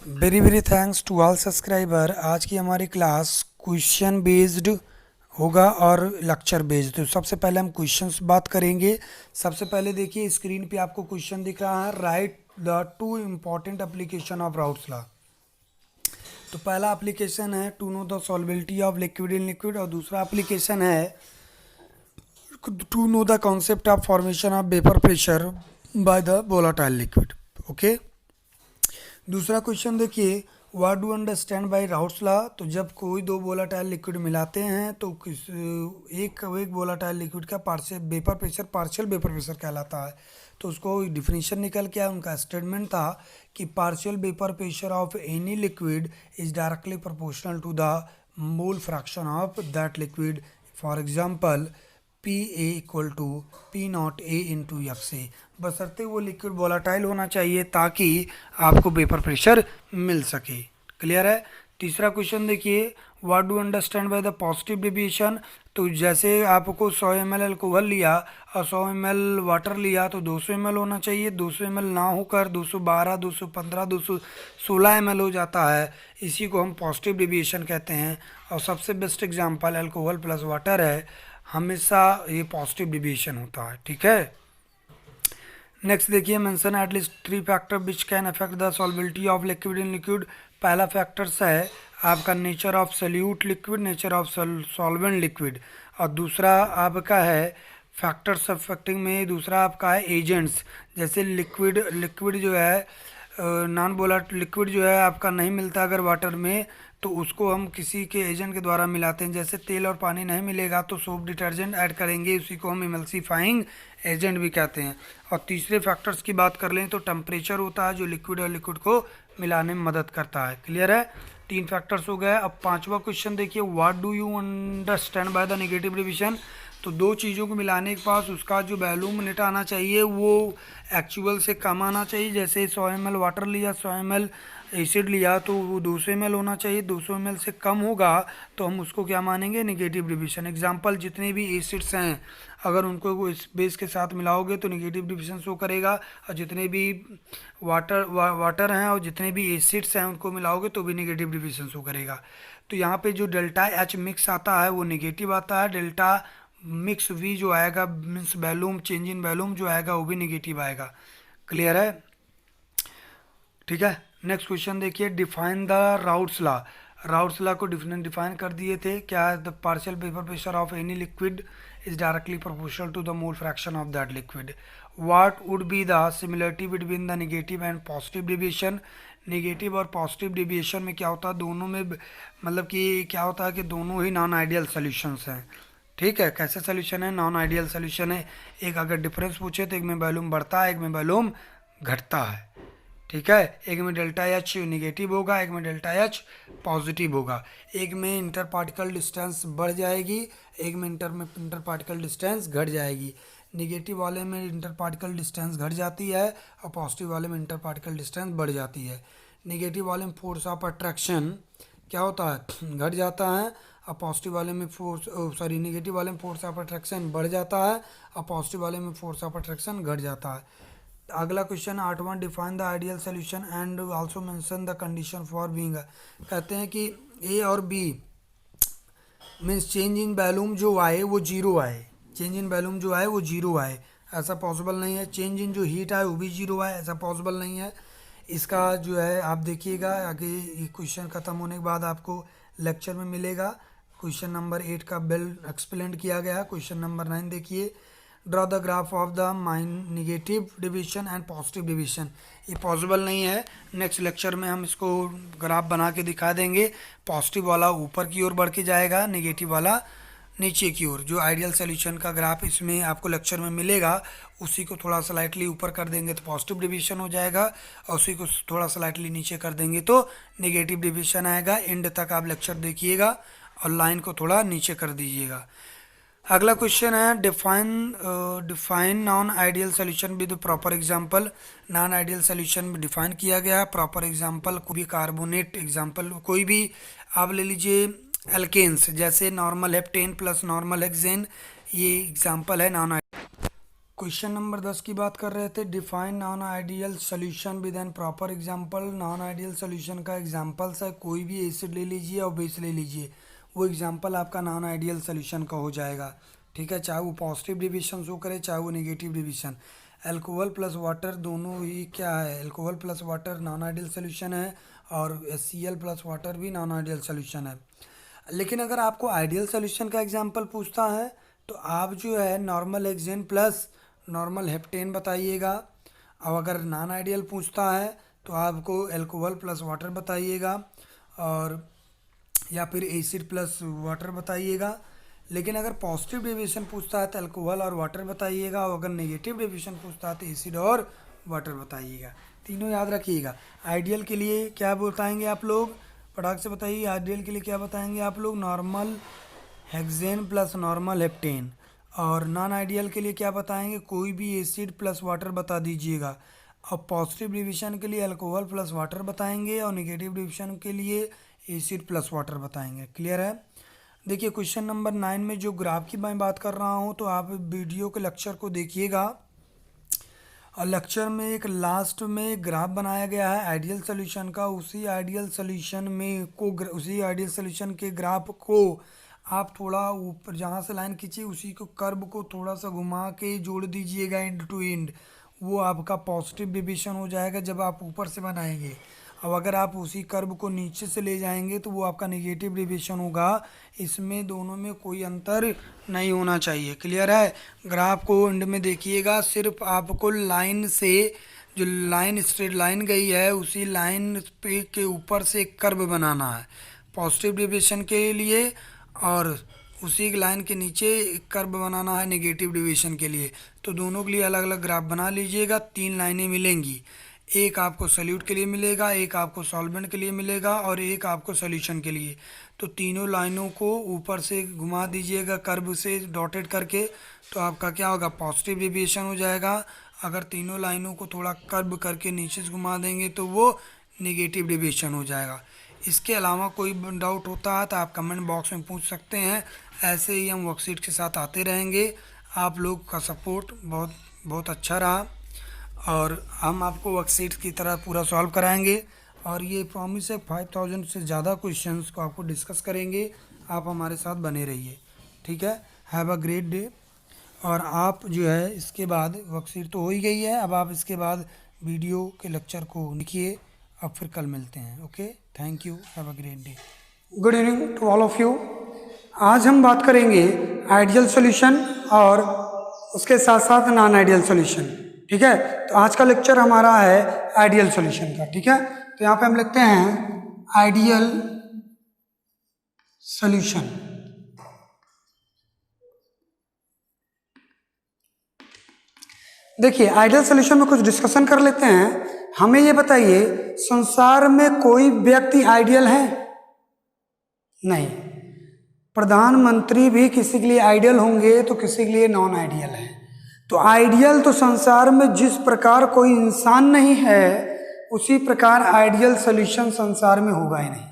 Very very thanks to all subscriber. आज की हमारी क्लास क्वेश्चन बेस्ड होगा और लेक्चर बेस्ड। तो सबसे पहले हम क्वेश्चंस बात करेंगे। सबसे पहले देखिए स्क्रीन पे आपको क्वेश्चन दिख रहा है, write the two important application of Raoult's law. तो पहला एप्लीकेशन है to know the solubility of liquid in liquid, और दूसरा एप्लीकेशन है to know the concept of formation of vapour pressure by the volatile liquid. Okay, दूसरा question देखिए, what do understand by Raoult's law. तो जब कोई दो वोलाटाइल लिक्विड मिलाते हैं तो किस एक वोलाटाइल लिक्विड का पार्शियल वेपर प्रेशर कहलाता है। तो उसको डिफिनीशन निकल के आया, उनका स्टेटमेंट था कि partial vapour pressure of any liquid is directly proportional to the mole fraction of that liquid. For example P A equal to P not A into F से, बशर्ते वो लिक्विड वोलाटाइल होना चाहिए ताकि आपको वेपर प्रेशर मिल सके। Clear है। तीसरा क्वेश्चन देखिए, what do understand by the positive deviation. तो जैसे आपको 100 ml अल्कोहल लिया और 100 ml वाटर लिया तो 200 ml होना चाहिए, 200 ml ना होकर 212, 215, 216 ml हो जाता है। इसी को हम पॉजिटिव डेविएशन कहते हैं। और सबसे best example alcohol plus water है, हमेशा ये पॉजिटिव डेविएशन होता है। ठीक है। नेक्स्ट देखिए, mention at least 3 factor which can affect the solubility of liquid in liquid. पहला फैक्टर्स है आपका nature of solute liquid, nature of solvent liquid, और दूसरा आपका है फैक्टर्स अफेक्टिंग में, दूसरा आपका है एजेंट्स। जैसे लिक्विड लिक्विड जो है नॉन वोलेट लिक्विड जो है आपका नहीं मिलता अगर वाटर में, तो उसको हम किसी के एजेंट के द्वारा मिलाते हैं। जैसे तेल और पानी नहीं मिलेगा तो सोप डिटर्जेंट ऐड करेंगे, उसी को हम इमल्सिफाइंग एजेंट भी कहते हैं। और तीसरे फैक्टर्स की बात कर लें तो टेम्परेचर होता है जो लिक्विड और लिक्विड को मिलाने में मदद करता है। क्लियर है। 3 फैक्टर्स हो गए। अब पांचवा क्वेश्चन देखिए, what do you understand by the negative division. तो दो चीज़ों को मिलाने के पास उसका जो वैल्यूम नेट आना चाहिए वो एक्चुअल से कम आना चाहिए। जैसे 100 ml वाटर लिया, 100 ml एसिड लिया, तो वो 200 ml होना चाहिए। 200 ml से कम होगा तो हम उसको क्या मानेंगे, नेगेटिव डिविजन। एग्जांपल, जितने भी एसिड्स हैं अगर उनको इस बेस के साथ मिलाओगे तो नेगेटिव डिविजन शो करेगा, और जितने भी वाटर हैं और जितने भी एसिड्स हैं उनको मिलाओगे तो भी नेगेटिव डिविजन शो करेगा। तो यहाँ पे जो डेल्टा एच मिक्स आता है वो नेगेटिव आता है, डेल्टा मिक्स वी जो आएगा means volume change in volume जो आएगा वो भी नेगेटिव आएगा। क्लियर है। ठीक है। नेक्स्ट क्वेश्चन देखिए, define the Raoult's law. Raoult's law को डिफाइन कर दिए थे क्या, the partial vapour pressure of any liquid is directly proportional to the mole fraction of that liquid. What would be the similarity between the negative and positive deviation. Negative और positive deviation में क्या होता है, दोनों में मतलब कि क्या होता है कि दोनों ही नॉन आइडियल सॉल्यूशंस हैं। ठीक है। कैसे सोल्यूशन है, नॉन आइडियल सोल्यूशन है। एक अगर डिफरेंस पूछे तो एक में वॉल्यूम बढ़ता है, एक में वॉल्यूम घटता है। ठीक है। एक में डेल्टा एच निगेटिव होगा, एक में डेल्टा एच पॉजिटिव होगा। एक में इंटर पार्टिकल डिस्टेंस बढ़ जाएगी, एक में इंटर पार्टिकल डिस्टेंस घट जाएगी। निगेटिव वाले में इंटर पार्टिकल डिस्टेंस घट जाती है और पॉजिटिव वाले में इंटर पार्टिकल डिस्टेंस बढ़ जाती है। निगेटिव वाले में फोर्स ऑफ अट्रैक्शन क्या होता है, घट जाता है, और पॉजिटिव वाले में नेगेटिव वाले में फोर्स ऑफ अट्रैक्शन बढ़ जाता है और पॉजिटिव वाले में फोर्स ऑफ अट्रैक्शन घट जाता है। अगला क्वेश्चन 8वां, define the ideal solution and also mention the condition for being. कहते हैं कि ए और B means change in volume जो आए वो जीरो आए, चेंज इन वैल्यूम जो आए वो जीरो आए, ऐसा पॉसिबल नहीं है। चेंज इन जो हीट आए वो भी जीरो आए, ऐसा पॉसिबल नहीं है। इसका जो है आप देखिएगा आगे, ये क्वेश्चन ख़त्म होने के बाद आपको लेक्चर में मिलेगा। क्वेश्चन नंबर 8 का बिल एक्सप्लेन किया गया है। क्वेश्चन नंबर 9 देखिए, draw the graph of the negative division and positive division. ये पॉसिबल नहीं है, नेक्स्ट लेक्चर में हम इसको ग्राफ बना के दिखा देंगे। पॉजिटिव वाला ऊपर की ओर बढ़ के जाएगा, नेगेटिव वाला नीचे की ओर। जो आइडियल सोल्यूशन का ग्राफ इसमें आपको लेक्चर में मिलेगा उसी को थोड़ा स्लाइटली ऊपर कर देंगे तो पॉजिटिव डिविजन हो जाएगा, और उसी को थोड़ा स्लाइटली नीचे कर देंगे तो नेगेटिव डिविजन आएगा। एंड तक आप लेक्चर देखिएगा और लाइन को थोड़ा नीचे कर दीजिएगा। अगला क्वेश्चन है, define non ideal solution with proper example. Non ideal solution में डिफाइन किया गया है प्रॉपर एग्जांपल, कोई भी कार्बोनेट एग्जांपल कोई भी आप ले लीजिए। एल्केन्स जैसे normal heptane plus normal hexane, ये एग्जांपल है नॉन। क्वेश्चन नंबर 10 की बात कर रहे थे। Define non ideal solution with an proper example. Non ideal solution का एग्जांपल्स है, कोई भी एसिड ले लीजिए और बेस ले लीजिए, वो एग्जांपल आपका नॉन आइडियल सोल्यूशन का हो जाएगा। ठीक है, चाहे वो पॉजिटिव डिविजन शो करे चाहे वो negative division. Alcohol plus water दोनों ही क्या है, alcohol plus water non ideal solution है और HCl प्लस वाटर भी नॉन आइडियल सोल्यूशन है। लेकिन अगर आपको आइडियल सोल्यूशन का एग्जांपल पूछता है तो आप जो है normal hexane plus normal heptane बताइएगा। और अगर नॉन आइडियल पूछता है तो आपको अल्कोहल प्लस वाटर बताइएगा और या फिर एसिड प्लस वाटर बताइएगा। लेकिन अगर पॉजिटिव डेविएशन पूछता है तो अल्कोहल और वाटर बताइएगा, और अगर नेगेटिव डेविएशन पूछता है तो एसिड और वाटर बताइएगा। तीनों याद रखिएगा। आइडियल के लिए क्या बताएंगे आप लोग, फटाक से बताइए। आइडियल के लिए क्या बताएंगे आप लोग, normal hexane plus normal heptane. और नॉन आइडियल के लिए क्या बताएंगे, कोई भी एसिड प्लस वाटर बता दीजिएगा। और पॉजिटिव डिविजन के लिए अल्कोहल प्लस वाटर बताएंगे और नेगेटिव डिविजन के लिए एसिड प्लस वाटर बताएंगे। क्लियर है। देखिए क्वेश्चन नंबर 9 में जो ग्राफ की मैं बात कर रहा हूँ, तो आप वीडियो के लेक्चर को देखिएगा और लेक्चर में एक लास्ट में ग्राफ बनाया गया है आइडियल सोल्यूशन का। उसी आइडियल सोल्यूशन के ग्राफ को आप थोड़ा ऊपर जहाँ से लाइन खींची उसी को कर्व को थोड़ा सा घुमा के जोड़ दीजिएगा एंड टू एंड, वो आपका पॉजिटिव डिविजन हो जाएगा जब आप ऊपर से बनाएंगे। अब अगर आप उसी कर्व को नीचे से ले जाएंगे तो वो आपका नेगेटिव डिविजन होगा। इसमें दोनों में कोई अंतर नहीं होना चाहिए। क्लियर है। ग्राफ को एंड में देखिएगा, सिर्फ आपको लाइन से जो लाइन स्ट्रेट लाइन गई है उसी लाइन पे के ऊपर से एक कर्व बनाना है पॉजिटिव डिविजन के लिए, और उसी लाइन के नीचे एक कर्व बनाना है नेगेटिव डिविजन के लिए। तो दोनों के लिए अलग अलग ग्राफ बना लीजिएगा। 3 लाइनें मिलेंगी, एक आपको सॉल्यूट के लिए मिलेगा, एक आपको सॉल्वेंट के लिए मिलेगा और एक आपको सॉल्यूशन के लिए। तो तीनों लाइनों को ऊपर से घुमा दीजिएगा कर्व से डॉटेड करके, तो आपका क्या होगा, पॉजिटिव डिविएशन हो जाएगा। अगर तीनों लाइनों को थोड़ा कर्व करके नीचे से घुमा देंगे तो वो नेगेटिव डिविएशन हो जाएगा। इसके अलावा कोई डाउट होता है तो आप कमेंट बॉक्स में पूछ सकते हैं। ऐसे ही हम वर्कशीट के साथ आते रहेंगे। आप लोग का सपोर्ट बहुत बहुत अच्छा रहा और हम आपको वर्कशीट की तरह पूरा सॉल्व कराएंगे। और ये प्रॉमिस है 5000 से ज़्यादा क्वेश्चंस को आपको डिस्कस करेंगे। आप हमारे साथ बने रहिए। ठीक है। Have a great day. और आप जो है इसके बाद वर्कशीट तो हो ही गई है, अब आप इसके बाद वीडियो के लेक्चर को लिखिए। अब फिर कल मिलते हैं। Okay, thank you, have a great day. Good evening to all of you. आज हम बात करेंगे आइडियल सॉल्यूशन और उसके साथ साथ नॉन आइडियल सॉल्यूशन। ठीक है, तो आज का लेक्चर हमारा है आइडियल सॉल्यूशन का। ठीक है, तो यहाँ पे हम लिखते हैं आइडियल सॉल्यूशन। देखिए आइडियल सॉल्यूशन में कुछ डिस्कशन कर लेते हैं। हमें ये बताइए, संसार में कोई व्यक्ति आइडियल है? नहीं। प्रधानमंत्री भी किसी के लिए आइडियल होंगे तो किसी के लिए नॉन आइडियल है। तो आइडियल तो संसार में जिस प्रकार कोई इंसान नहीं है, उसी प्रकार आइडियल सॉल्यूशन संसार में होगा ही नहीं।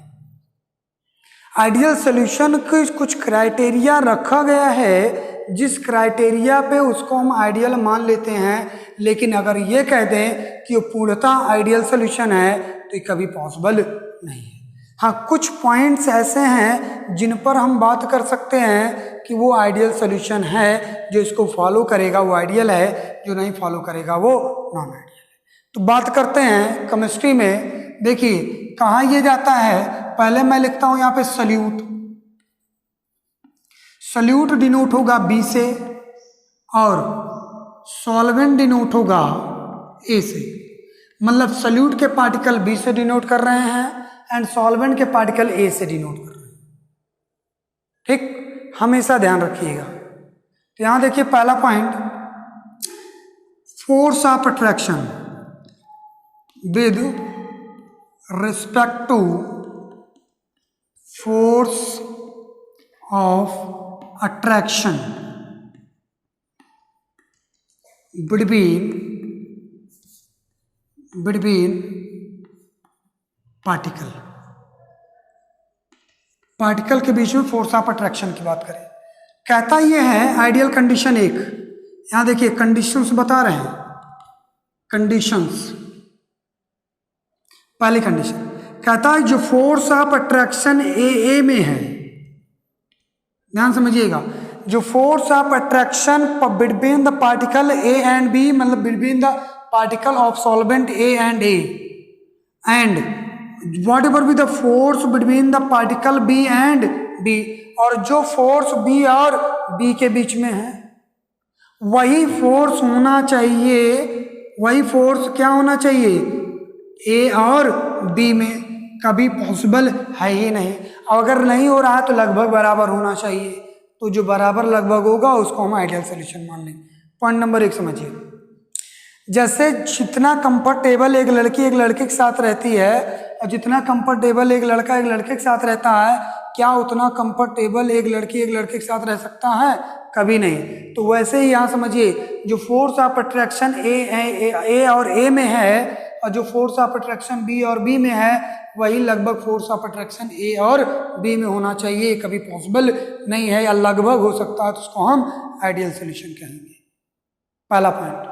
आइडियल सॉल्यूशन के कुछ क्राइटेरिया रखा गया है, जिस क्राइटेरिया पे उसको हम आइडियल मान लेते हैं। लेकिन अगर ये कह दें कि वो पूर्णतः आइडियल सॉल्यूशन है तो ये कभी पॉसिबल नहीं है। हाँ, कुछ पॉइंट्स ऐसे हैं जिन पर हम बात कर सकते हैं कि वो आइडियल सॉल्यूशन है, जो इसको फॉलो करेगा वो आइडियल है, जो नहीं फॉलो करेगा वो नॉन आइडियल है। तो बात करते हैं केमिस्ट्री में। देखिए कहाँ ये जाता है, पहले मैं लिखता हूं यहाँ पे सल्यूट। सल्यूट डिनोट होगा बी से और सॉल्वेंट डिनोट होगा ए से। मतलब सल्यूट के पार्टिकल बी से डिनोट कर रहे हैं एंड सॉल्वेंट के पार्टिकल ए से डिनोट कर रहे हैं। ठीक, हमेशा ध्यान रखिएगा। तो यहां देखिए पहला point, force of attraction with respect to force of attraction between particle के बीच में फोर्स ऑफ अट्रैक्शन की बात करें। कहता यह है आइडियल कंडीशन एक यहां देखिए कंडीशंस बता रहे हैं, कंडीशंस। पहली कंडीशन कहता है जो फोर्स ऑफ अट्रैक्शन ए में है, ध्यान समझिएगा, जो force of attraction between the particle A and B, मतलब between the particle of solvent A and A, and whatever B the force between the particle B and B, और जो force B और B के बीच में है वही force होना चाहिए, वही फोर्स क्या होना चाहिए, ए और बी में। कभी पॉसिबल है ही नहीं। अगर नहीं हो रहा है तो लगभग बराबर होना चाहिए, तो जो बराबर लगभग होगा उसको हम आइडियल सॉल्यूशन मान लेंगे। पॉइंट नंबर 1 समझिए, जैसे जितना कंफर्टेबल एक लड़की एक लड़के के साथ रहती है और जितना कंफर्टेबल एक लड़का एक लड़के के साथ रहता है, क्या उतना कंफर्टेबल एक लड़की एक लड़के के साथ रह सकता है? कभी नहीं। तो वैसे ही यहाँ समझिए, जो फोर्स ऑफ अट्रैक्शन ए और ए में है और जो फोर्स ऑफ अट्रैक्शन बी और बी में है वही लगभग फोर्स ऑफ अट्रैक्शन ए और बी में होना चाहिए। कभी पॉसिबल नहीं है या लगभग हो सकता है तो उसको हम आइडियल सॉल्यूशन कहेंगे। पहला point.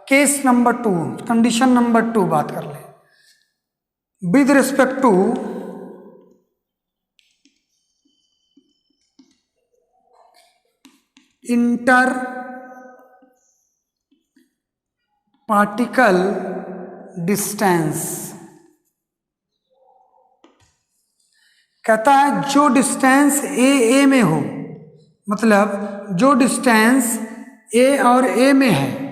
Case number 2, condition number 2 बात कर ले। With respect to inter particle distance, कहता है जो डिस्टेंस ए में हो, मतलब जो डिस्टेंस ए और ए में है,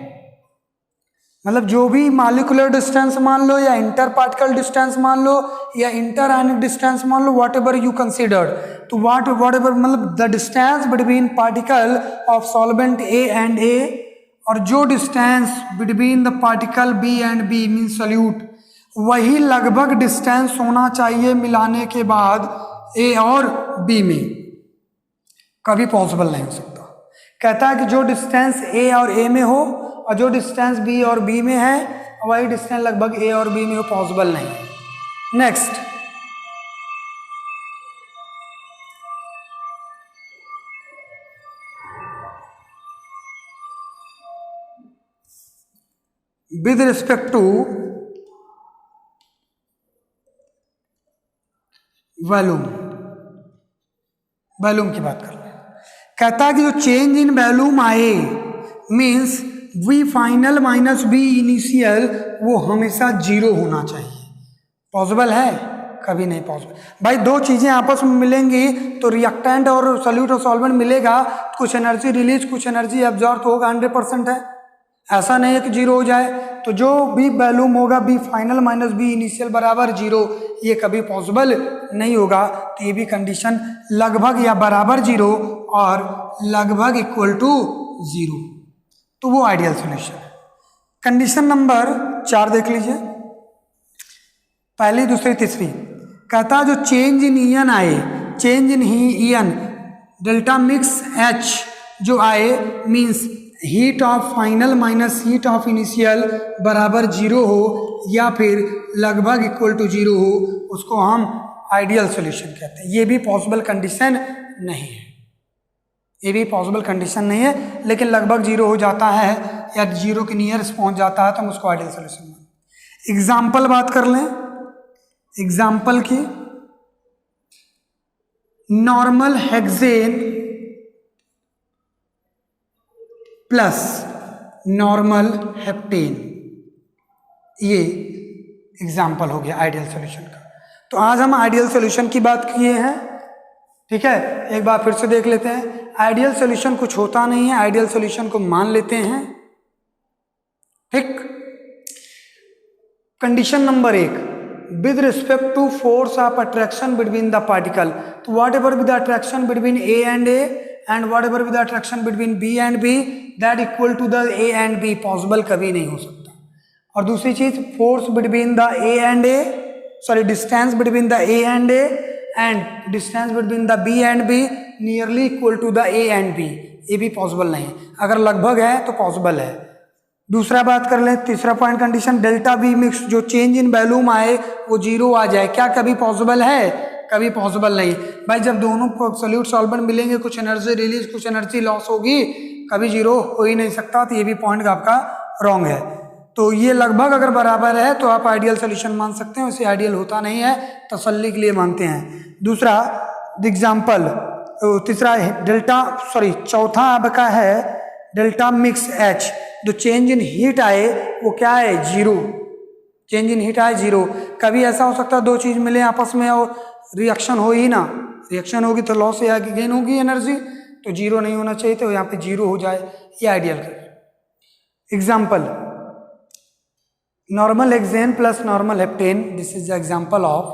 मतलब जो भी मॉलिक्यूलर डिस्टेंस मान लो या इंटर पार्टिकल डिस्टेंस मान लो या इंटर आयनिक डिस्टेंस मान लो, वॉट एवर यू कंसिडर, तो वॉट एवर मतलब the distance between particle of solvent A and A, और जो distance between the particle B and B mean solute, वही लगभग डिस्टेंस होना चाहिए मिलाने के बाद ए और बी में। कभी पॉसिबल नहीं हो सकता। कहता है कि जो डिस्टेंस ए और ए में हो और जो डिस्टेंस बी और बी में है वही डिस्टेंस लगभग ए और बी में हो, पॉसिबल नहीं है। Next, with respect to volume, volume की बात कर रहे हैं। कहता है कि जो चेंज इन वॉल्यूम आए means V final minus V initial, वो हमेशा 0 होना चाहिए। पॉसिबल है? कभी नहीं पॉसिबल। भाई दो चीजें आपस में मिलेंगी तो रिएक्टेंट और सॉल्यूट और सॉल्वेंट मिलेगा, कुछ एनर्जी रिलीज कुछ एनर्जी एब्जॉर्ब होगा, 100% है। ऐसा नहीं है कि 0 हो जाए। तो जो भी वॉल्यूम होगा V final minus V initial बराबर 0, ये कभी पॉसिबल नहीं होगा। तो ये भी कंडीशन लगभग या बराबर 0 और लगभग इक्वल टू 0, तो वो आइडियल सॉल्यूशन है। कंडीशन नंबर 4 देख लीजिए, पहली दूसरी तीसरी। कहता जो चेंज इन ईएन आए, change in E N delta mix H जो आए means heat of final minus heat of initial बराबर 0 हो या फिर लगभग इक्वल टू 0 हो, उसको हम आइडियल सॉल्यूशन कहते हैं। ये भी पॉसिबल कंडीशन नहीं है, ये भी पॉसिबल कंडीशन नहीं है, लेकिन लगभग 0 हो जाता है या 0 के नियरेस्ट पहुंच जाता है तो हम उसको आइडियल सॉल्यूशन मानते हैं। एग्जाम्पल बात कर लें, एग्जाम्पल की normal hexane plus normal heptane, ये एग्जाम्पल हो गया आइडियल सॉल्यूशन का। तो आज हम आइडियल सॉल्यूशन की बात किए हैं, ठीक है। एक बार फिर से देख लेते हैं। आइडियल सॉल्यूशन कुछ होता नहीं है, आइडियल सॉल्यूशन को मान लेते हैं, ठीक। Condition number 1, with respect to force of attraction between the particle, तो whatever with attraction between A and A and whatever with attraction between B and B that equal to the A and B, possible कभी नहीं हो सकता। और दूसरी चीज, force between the A and A, sorry distance between the A and A and distance between the B and B nearly equal to the A and B, ये भी possible नहीं। अगर लगभग है तो पॉसिबल है। दूसरा बात कर लें, तीसरा point condition, delta V mix जो चेंज इन वॉल्यूम आए वो 0 आ जाए, क्या कभी पॉसिबल है? कभी पॉसिबल नहीं। भाई जब दोनों सॉल्यूट सॉल्वेंट मिलेंगे कुछ एनर्जी रिलीज कुछ एनर्जी लॉस होगी, कभी जीरो हो ही नहीं सकता, तो ये भी पॉइंट आपका रॉन्ग है। तो ये लगभग अगर बराबर है तो आप आइडियल सोल्यूशन मान सकते हैं, उसे आइडियल होता नहीं है, तसल्ली के लिए मानते हैं। दूसरा एग्जाम्पल, तीसरा चौथा आपका है डेल्टा मिक्स एच, जो चेंज इन हीट आए वो क्या है, जीरो। चेंज इन हीट आए जीरो। कभी ऐसा हो सकता है दो चीज मिले आपस में और रिएक्शन हो ही ना, रिएक्शन होगी तो लॉस या गेन होगी एनर्जी, तो जीरो नहीं होना चाहिए, तो यहाँ पे जीरो हो जाए, ये आइडियल है। Example, normal hexane plus normal heptane, this is the example of,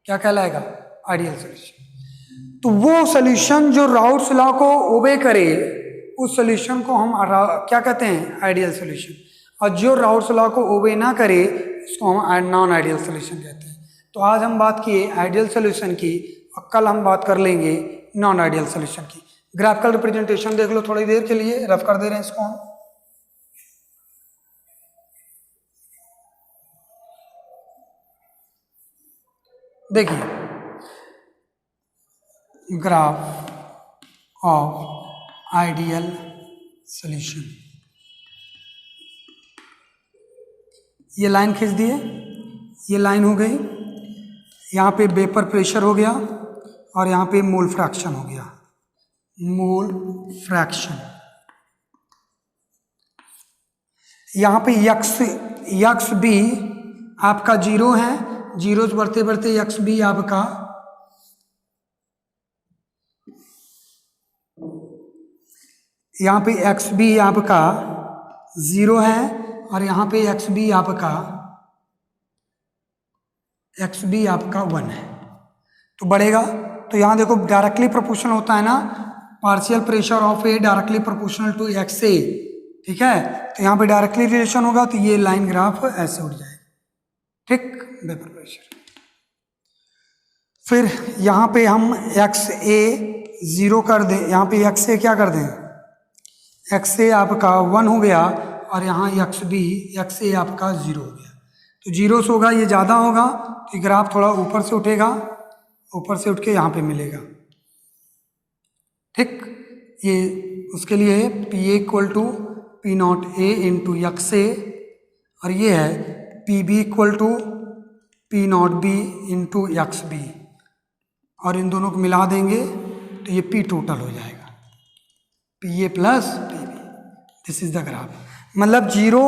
क्या कहलाएगा, आइडियल सोल्यूशन। तो वो सोल्यूशन जो राउट्स लॉ को ओबे करे, उस सोल्यूशन को हम क्या कहते हैं, आइडियल सोल्यूशन। और जो राउट्स लॉ को ओबे ना करे उसको हम नॉन आइडियल सोल्यूशन कहते हैं। तो आज हम बात किए आइडियल सोल्यूशन की, और कल हम बात कर लेंगे नॉन आइडियल सोल्यूशन की। ग्राफिकल रिप्रेजेंटेशन देख लो थोड़ी देर के लिए, रफ कर दे रहे हैं इसको हम। देखिए, ग्राफ ऑफ आइडियल सॉल्यूशन, ये लाइन खींच दिए, ये लाइन हो गई, यहाँ पे वेपर प्रेशर हो गया और यहाँ पे मोल फ्रैक्शन हो गया, मोल फ्रैक्शन। यहाँ पे यक्स बी आपका जीरो है, जीरो से बढ़ते बढ़ते यक्स बी आपका यहाँ पे एक्स बी आपका जीरो है, और यहाँ पे एक्स बी आपका वन है, तो बढ़ेगा। तो यहाँ देखो डायरेक्टली प्रोपोर्शनल होता है ना, partial pressure of A directly proportional to X A, ठीक है। तो यहाँ पे डायरेक्टली रिलेशन होगा, तो ये लाइन ग्राफ ऐसे उठ जाएगा, ठीक, वेपर प्रेशर। फिर यहाँ पे हम एक्स ए जीरो कर दें, यहाँ पे एक्स ए क्या कर दें, एक्स ए आपका वन हो गया, और यहाँ एक्स ए आपका जीरो हो गया। तो जीरो से होगा, ये ज़्यादा होगा, तो ग्राफ थोड़ा ऊपर से उठेगा, ऊपर से उठ के यहाँ पे मिलेगा, ठीक। ये उसके लिए P A equal to P not A into X A, और ये है P B equal to P not B into X B, और इन दोनों को मिला देंगे तो ये पी टोटल हो जाएगा, P A plus P B. This is the graph. मतलब जीरो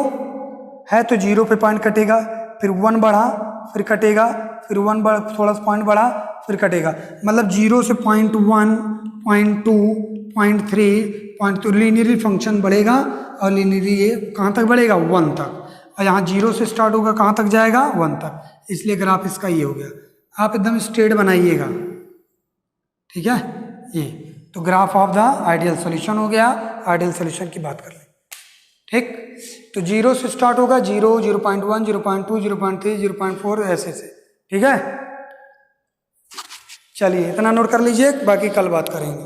है तो जीरो पे पॉइंट कटेगा, फिर वन बढ़ा फिर कटेगा, फिर वन बढ़ा, थोड़ा सा पॉइंट बढ़ा फिर कटेगा। मतलब जीरो से 0.1, 0.2, 0.3, 0.2 लीनियरली फंक्शन बढ़ेगा, और लीनियरली ये कहाँ तक बढ़ेगा, वन तक। और यहाँ जीरो से स्टार्ट होगा, कहाँ तक जाएगा, वन तक। इसलिए ग्राफ इसका ये हो गया। आप एकदम स्ट्रेट बनाइएगा, ठीक है। ये तो graph of the ideal solution हो गया। आइडियल सॉल्यूशन की बात कर लें, ठीक। तो जीरो से स्टार्ट होगा, 0, 0.1, 0.2, 0.3, 0.4 ऐसे से, ठीक है। चलिए इतना नोट कर लीजिए, बाकी कल बात करेंगे।